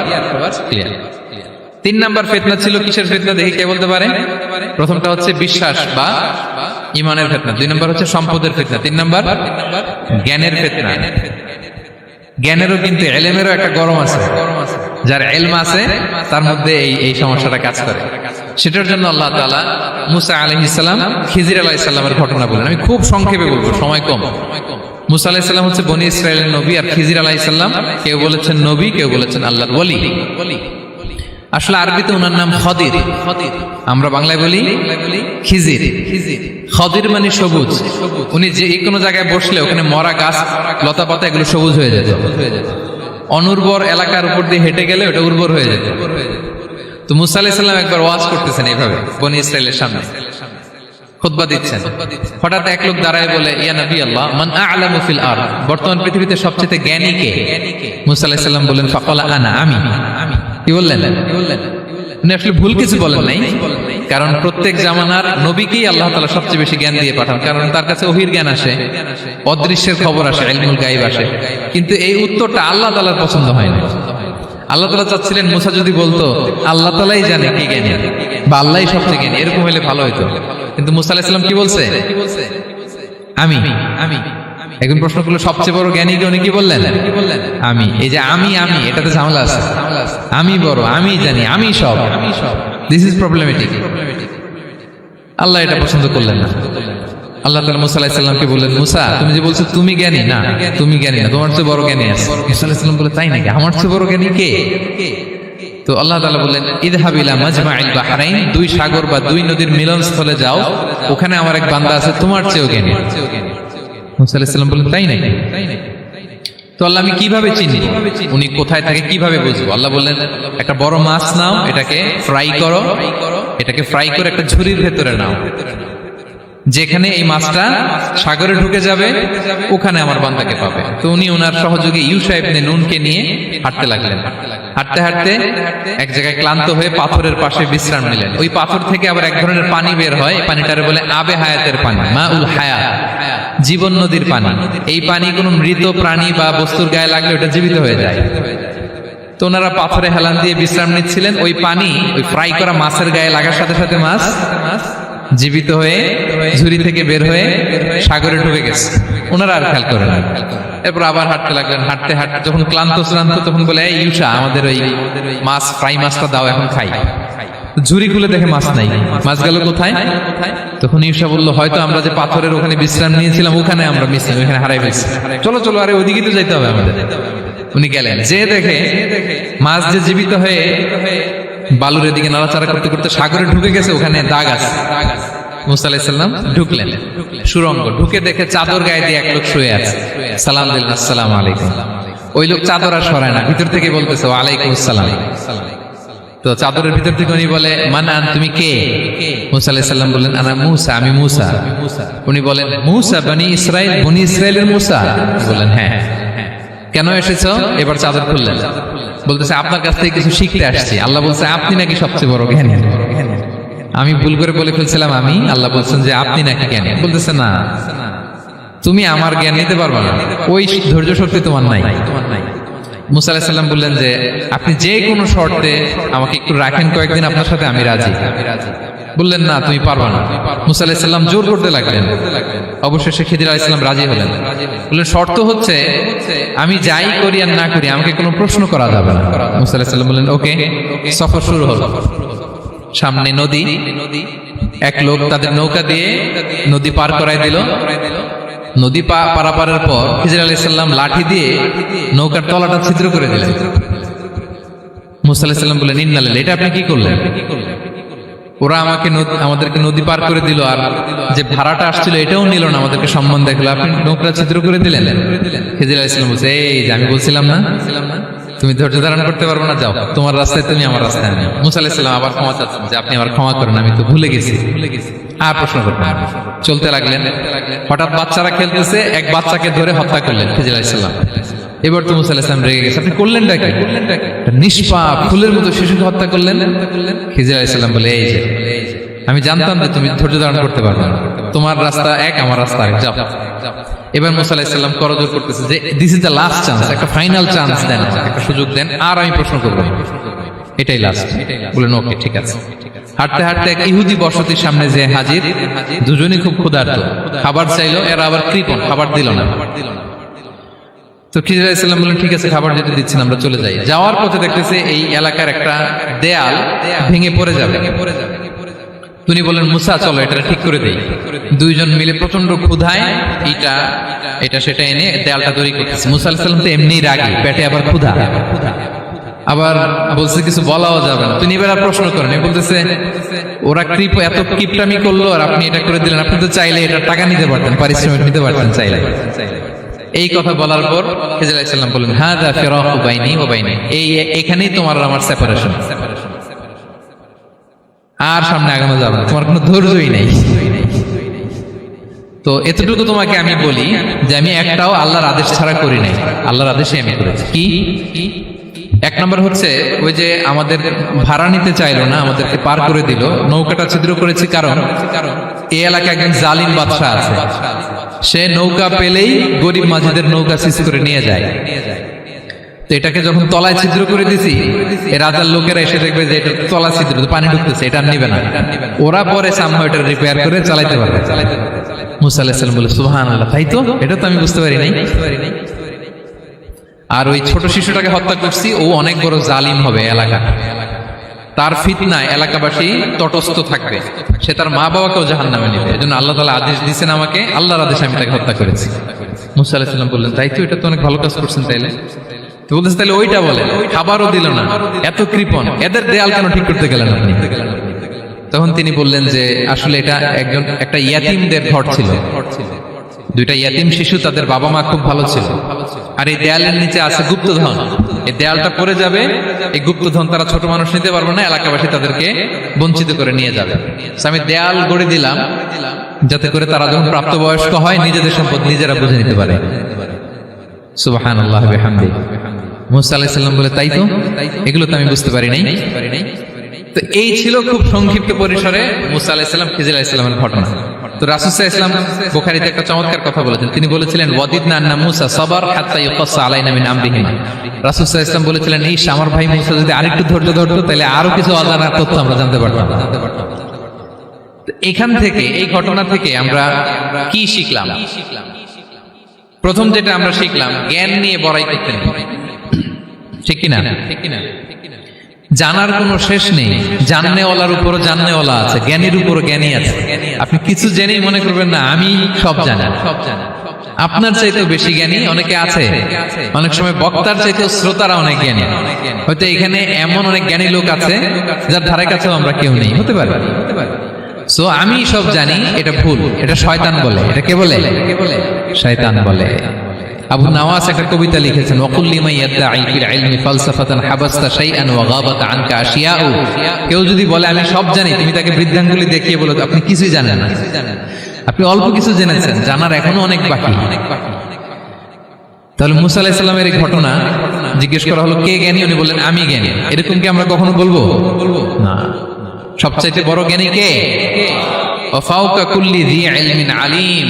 ক্লিয়ার। 3 নাম্বার ফিতনা ছিল কিসের ফিতনা? দেখি কে বলতে পারে। প্রথমটা হচ্ছে বিশ্বাস বা ঈমানের ফিতনা, 2 নাম্বার হচ্ছে সম্পদের ফিতনা, 3 নাম্বার জ্ঞানের ফিতনা। জ্ঞানেরও কিন্তু ইলমেরও একটা গরম আছে। যার ইলম আছে তার মধ্যে এই সমস্যাটা কাজ করে। সেটার জন্য আল্লাহ তাআলা মুসা আলাইহিস সালাম, খিজির আলাইহিস সালামের ঘটনা বলেন। আমি খুব সংক্ষেপে বলবো, সময় কম। মুসা আলাইহিস সালাম হচ্ছে বনি ইসরাইলের নবী, আর খিজির আলাইহিস সালাম কেউ বলেছেন নবী, কেউ বলেছেন আল্লাহর ওলি। আসলে আরবিতে ওনার নাম খদির, আমরা বাংলায় বলি খিজির। খদির মানে সবুজ। উনি যে কোনো জায়গায় বসলে ওখানে মরা গাছ, লতা পাতা এগুলো সবুজ হয়ে যেত। অনুর্বর এলাকার উপর দিয়ে হেঁটে গেলে ওটা উর্বর হয়ে যেত। তো মুসা আলাইহিস সালাম একবার ওয়াজ করতেছেন এইভাবে বনি ইসরাইলের সামনে, খুতবা দিচ্ছেন। হঠাৎ এক লোক দাঁড়ায় বলে, ইয়া নবী আল্লাহ, মান আ'লামু ফিল আরদ, বর্তমান পৃথিবীতে সবচেয়ে জ্ঞানী কে? মুসা আলাইহিস সালাম বলেন, ফাকালা আনা, আমি। কি বললেন? উনি আসলে ভুল কিছু বলেন নাই, কারণ প্রত্যেক জামানার নবীকেই আল্লাহ তাআলা সবচেয়ে বেশি জ্ঞান দিয়ে পাঠান, কারণ তার কাছে ওহীর জ্ঞান আসে, অদৃশ্যের খবর আসে, ইলমুল গায়ব আসে। কিন্তু এই উত্তরটা আল্লাহ তাআলার পছন্দ হয় না। আল্লাহ তাআলা চাচ্ছিলেন মুসা যদি বলতো আল্লাহ তাআলাই জানে কি জ্ঞানী বা আল্লাহই সবচেয়ে জ্ঞানী, এরকম হলে ভালো হতো। কিন্তু মুসা আলাইহিস সালাম কি বলছে? আমি। এখন প্রশ্ন করলো সবচেয়ে বড় জ্ঞানী কে? উনি কি বললেন? আমি। এই যে আমি, এটাতে ঝামেলা আছে। আমি বড়, আমি জানি, আমি সব। This is problematic. আল্লাহ এটা পছন্দ করলেন না। আল্লাহ তাআলা মুসা আলাইহিস সালামকে বললেন, মুসা তুমি যে বলছো তুমি জ্ঞানী, না তুমি জ্ঞানী না, তোমার চেয়ে বড় জ্ঞানী আছে। মুসা আলাইহিস সালাম বলে, তাই নাকি? আমার চেয়ে বড় জ্ঞানী কে? তো আল্লাহ তাআলা বললেন, ইযহাব ইলা মাজমাইল বাহরাইন, 2 সাগর বা 2 নদীর মিলনস্থলে যাও, ওখানে আমার এক বান্দা আছে তোমার চেয়েও জ্ঞানী। মুসা আলাইহিস সালাম বললেন, তাই নাকি? তো আল্লাহ আমি কিভাবে চিনি উনি কোথায় থাকে, কিভাবে বুঝবো? আল্লাহ বললেন, একটা বড় মাছ নাও, এটাকে ফ্রাই করো, এটাকে ফ্রাই করে একটা ঝুড়ির ভেতরে নাও, যেখানে এই মাছটা সাগরে ঢুকে যাবে ওখানে আমার বান্দাকে পাবে। তো উনি ওনার সহযোগী ইউশা ইবনে নুনকে নিয়ে হাঁটতে লাগলেন। হাঁটতে হাঁটতে এক জায়গায় ক্লান্ত হয়ে পাথরের পাশে বিশ্রাম নিলেন। ওই পাথর থেকে আবার এক ধরনের পানি বের হয়, পানিটারে বলে আবে হায়াতের পানি, মাউল হায়াত, জীবন নদীর পানি। এই পানি কোনো মৃত প্রাণী বা বস্তুর গায়ে লাগলে ওটা জীবিত হয়ে যায়। তো ওনারা পাথরে হেলান দিয়ে বিশ্রাম নিচ্ছিলেন। ওই পানি ওই ফ্রাই করা মাছের গায়ে লাগার সাথে সাথে মাছ জীবিত হয়ে ঝুড়ি থেকে বের হয়ে সাগরে ঢুকে গেছে। ওনারা আর খেয়াল করেন না। এরপর আবার হাঁটতে লাগলেন। হাঁটতে হাঁটতে যখন ক্লান্ত তখন বলে, এই ইউশা, আমাদের ওই মাছ, ফ্রাই মাছটা দাও, এখন খাই। ঝুড়ি খুলে দেখে মাছ নাই। মাছ গেল কোথায়? তখন ইউশা বললো, হয়তো আমরা যে পাথরের ওখানে বিশ্রাম নিয়েছিলাম ওখানে আমরা মিসিং, ওখানে হারাই ফেলছি। চলো চলো, আরে ওইদিকে তো যাইতে হবে আমাদের। উনি গেলেন, যে দেখে মাছ যে জীবিত হয়ে বালুর এদিকে নাড়াচাড়া করতে করতে সাগরে ঢুকে গেছে, ওখানে দাগ আছে। মুসা আলাইহিস সালাম ঢুকলেন সুরঙ্গ, ঢুকে দেখে চাদর গায়ে দিয়ে এক লোক শুয়ে আছে। সালাম দিলেন, আসসালামু আলাইকুম। ওই লোক চাদর আর সরায় না, ভিতর থেকে বলতেছে ওয়ালাইকুম আসসালাম। তো চাদরের ভিতর থেকে উনি বলে মানান, তুমি কে? মুসা আলাইহিস সালাম বললেন আনা মুসা, আমি মুসা। উনি বলেন মুসা বনি ইসরাইল, বনি ইসরাইলের মুসা? বলেন হ্যাঁ। কেন এসেছো? এবার চাদর খুললেন, বলতেছে আপনার কাছ থেকে কিছু শিখতে আসছি। আল্লাহ বলছে আপনি নাকি সবচেয়ে বড় জ্ঞানী। আমি ভুল করে বলে ফেলছিলাম আমি, আল্লাহ বলছেন যে আপনি নাকি জ্ঞানী। বলতেছে না, তুমি আমার জ্ঞান নিতে পারবে না, ওই ধৈর্য শক্তি তোমার নাই। মুসা আলাইহিস সালাম বললেন যে আপনি যে কোনো শর্তে আমাকে একটু রাখেন কয়েকদিন আপনার সাথে, আমি রাজি। বললেন না, তুমি পারবে না। মুসা আলাইহিস সালাম জোর করতে লাগলেন, অবশেষে খিদির আলাইহিস সালাম রাজি হলেন। বললেন শর্ত হচ্ছে আমি যাই করি আর না করি আমাকে কোনো প্রশ্ন করা যাবে না। মুসা আলাইহিস সালাম বললেন ওকে। সফর শুরু হলো। সামনে নদী, এক লোক তাদের নৌকা দিয়ে নদী পার করায় দিল। নদী পারাপারের পর খিজির আলাইহিস সালাম লাঠি দিয়ে নৌকার তলাটা ছিদ্র করে দিলেন। মুসা আলাইহিস সালাম বললেন ইন্না লিল্লাহি, এটা আপনি কি করলেন? ওরা আমাদেরকে নদী পার করে দিল, আর যে ভাড়াটা আসছিল এটাও নিল না, আমাদেরকে সম্মান দেখালো, আপনি নৌকা ছিদ্র করে দিলেন। খিজির আলাইহিস সালাম বলছে এই যে আমি বলছিলাম না তুমি ধৈর্য ধারণ করতে পারবে না, যাও তোমার রাস্তায় তুমি আমার রাস্তায় আমি। মুসা আলাইহিস সালাম আবার ক্ষমা চাচ্ছেন যে আপনি আমার ক্ষমা করেন, আমি তো ভুলে গেছি। আর প্রশ্ন করবেন না। চলতে লাগলেন। হঠাৎ বাচ্চারা খেলতেছে, এক বাচ্চাকে ধরে হত্যা করলেন খিজির আলাইহিস সালাম। এবার তো মুসা আলাইহিস সালাম রেগে গেছে, আপনি করলেনটা কি? নিষ্পাপ ফুলের মতো শিশুকে হত্যা করলেন। খিজির আলাইহিস সালাম বলে এই যে আমি জানতাম যে তুমি ধৈর্য ধারণ করতে পারবে না, তোমার রাস্তা এক আমার রাস্তা আরেক, যাও। এবার মুসা আলাইহিস সালাম করজোর করতেছে যে this is the last chance, একটা ফাইনাল চান্স দেন, একটা সুযোগ দেন, আর আমি প্রশ্ন করবো, এটাই লাস্ট। বলেন ওকে ঠিক আছে। হাঁটতে হাঁটতে এক ইহুদি বসতির সামনে যে হাজির, দুজনই খুব ক্ষুধার্ত, খাবার চাইলো, এরা আবার কৃপণ, খাবার দিল না। তো খিজির আলাইহিস সালাম বললেন ঠিক আছে, খাবার যেটা দিচ্ছেন আমরা চলে যাই। যাওয়ার পথে দেখতেছে এই এলাকার একটা দেয়াল ভেঙে পড়ে যাবে। তিনি বলেন মুসা চলো এটা ঠিক করে দেই। দুইজন মিলে প্রচন্ড ক্ষুধায় এটা সেটা এনে দেয়ালটা তৈরি করতেছে। মুসা আলাইহিস সালাম তো এমনি রাগী, পেটে আবার ক্ষুধা, আবার বলছে কিছু বলাও যাবে না। তিনি এবার প্রশ্ন করেন, বলতেছে ওরা এত কিপটামি করলো আর আপনি এটা করে দিলেন, আপনি তো চাইলে এটা টাকা নিতে পারতেন, পারিশ্রমিক নিতে পারতেন চাইলে। এই কথা বলার পর খিজির আলাইহিস সালাম বললেন হাযা ফিরাকু বাইনি ওয়া বাইনি, এখানেই তোমার আর আমার সেপারেশন, আর সামনে আগানো যাবে না, তোমার কোনো ধৈর্যই নেই। তো এতটুকু তোমাকে আমি বলি যে আমি একটাও আল্লাহর আদেশ ছাড়া করি নাই, আল্লাহর আদেশে আমি করেছি। কি? এক নম্বর হচ্ছে ওই যে আমাদের ভাড়া নিতে চাইলো না, আমাদেরকে পার করে দিল, নৌকাটা ছিদ্র করেছি কারণ এই এলাকায় একজন জালিম বাদশা আছে, সে নৌকা পেলেই গরিব মাঝিদের নৌকা সিজ করে নিয়ে যায়। তো এটাকে যখন তলায় ছিদ্র করে দিছি, রাজার লোকেরা এসে দেখবে যে এটা তলা ছিদ্র, পানি ঢুকতেছে, এটা নিবে না, ওরা পরে সামহাও এটা রিপেয়ার করে চালাইতে পারবে। মুসা আলাইহিস সালাম বলে সুবহানাল্লাহ, তাই তো, এটা তো আমি বুঝতে পারি নাই। আর ওই ছোট শিশুটাকে হত্যা করছি, ও অনেক বড় জালিম হবে এলাকা, তার ফিতনায় এলাকাবাসী তটস্থ থাকবে, সে তার মা বাবাকেও জাহান্নামে নেবে। এজন্য আল্লাহ তাআলা আদেশ দিয়েছেন আমাকে, আল্লাহর আদেশে আমি তাকে হত্যা করেছি। মুসা আলাইহিস সালাম বললেন তাই তো, এটা তো অনেক ভালো কাজ করছেন তাইলে। তো বলতেছে তাহলে ওইটা বলে, খাবারও দিল না, এত কৃপণ, এদের দেয়াল কেন ঠিক করতে গেলেন আপনি? তখন তিনি বললেন যে আসলে এটা একটা ইয়াতিমদের ঘর ছিল, দুইটা ইয়াতিম শিশু, তাদের বাবা মা খুব ভালো ছিল, আর এই দেয়ালের নিচে আছে গুপ্তধন, এই দেয়ালটা পড়ে যাবে, এই গুপ্তধন তারা ছোট মানুষ নিতে পারবে না, এলাকাবাসী তাদেরকে বঞ্চিত করে নিয়ে যাবে। আমি দেয়াল গড়ে দিলাম যাতে করে তারা যখন প্রাপ্তবয়স্ক হয় নিজেদের সম্পদ নিজেরা বুঝে নিতে পারে। সুবহানাল্লাহ বিহামদিহি। মুসা আলাইহিস সালাম বলে তাই তো, এগুলো তো আমি বুঝতে পারি নাই। তো এই ছিল খুব সংক্ষিপ্ত পরিসরে মুসা আলাইহিস সালাম খিজির আলাইহিস সালামের ঘটনা। তো রাসূল সাল্লাল্লাহু আলাইহি ওয়াসাল্লাম বুখারীতে একটা চমৎকার কথা বলেছেন, তিনি বলেছিলেন ওয়াদিদনা আন্না মুসা সাবার হাত্তা ইউকাসসা আলাইনা মিন আমরিহিমা। রাসূল সাল্লাল্লাহু আলাইহি ওয়াসাল্লাম বলেছিলেন এই আমার ভাই মুসা যদি আরেকটু ধৈর্য ধরতো তাহলে আরো কিছু অজানা তথ্য আমরা জানতে পারতাম। এখান থেকে, এই ঘটনা থেকে আমরা কি শিখলাম? প্রথম যেটা আমরা শিখলাম, জ্ঞান নিয়ে বড়াই করতে নেই, ঠিক কিনা? জানার কোনো শেষ নেই, জাননেওয়ালার উপরও জাননেওয়ালা আছে, জ্ঞানীর উপরও জ্ঞানী আছে। আপনি কিছু জেনেই মনে করবেন না আমি সব জানি, আপনার চাইতেও বেশি জ্ঞানী অনেকে আছে, অনেক সময় বক্তার চাইতেও শ্রোতারা অনেক জ্ঞানী। হয়তো এখানে এমন অনেক জ্ঞানী লোক আছে যার ধারে কাছেও আমরা কেউ নেই, হতে পারে। সো আমি সব জানি, এটা ভুল, এটা শয়তান বলে। এটা কে বলে? শয়তান বলে। আবু নাওয়াস একটা কবিতা লিখেছেন, ওয়াকুল লিমান ইয়াদঈ ফিল ইলমি ফালসাফাতান হাবাসতা শাইআন ওয়া গাবাত আনকা আশিয়াউ। কেউ যদি বলে আমি সব জানি, তুমি তাকে বৃদ্ধাঙ্গুলি দেখিয়ে বলো আপনি কিছুই জানেন না, আপনি অল্প কিছু জেনেছেন, জানার এখনো অনেক বাকি। তাহলে মুসা আলাইহিস সালামের এই ঘটনা জিজ্ঞেস করা হলো কে জ্ঞানী, উনি বললেন আমি জ্ঞানী। এরকম কি আমরা কখনো বলবো? না। সবচাইতে বড় জ্ঞানী কে? ওয়া ফাওকা কুল্লি যী ইলমিন আলিম।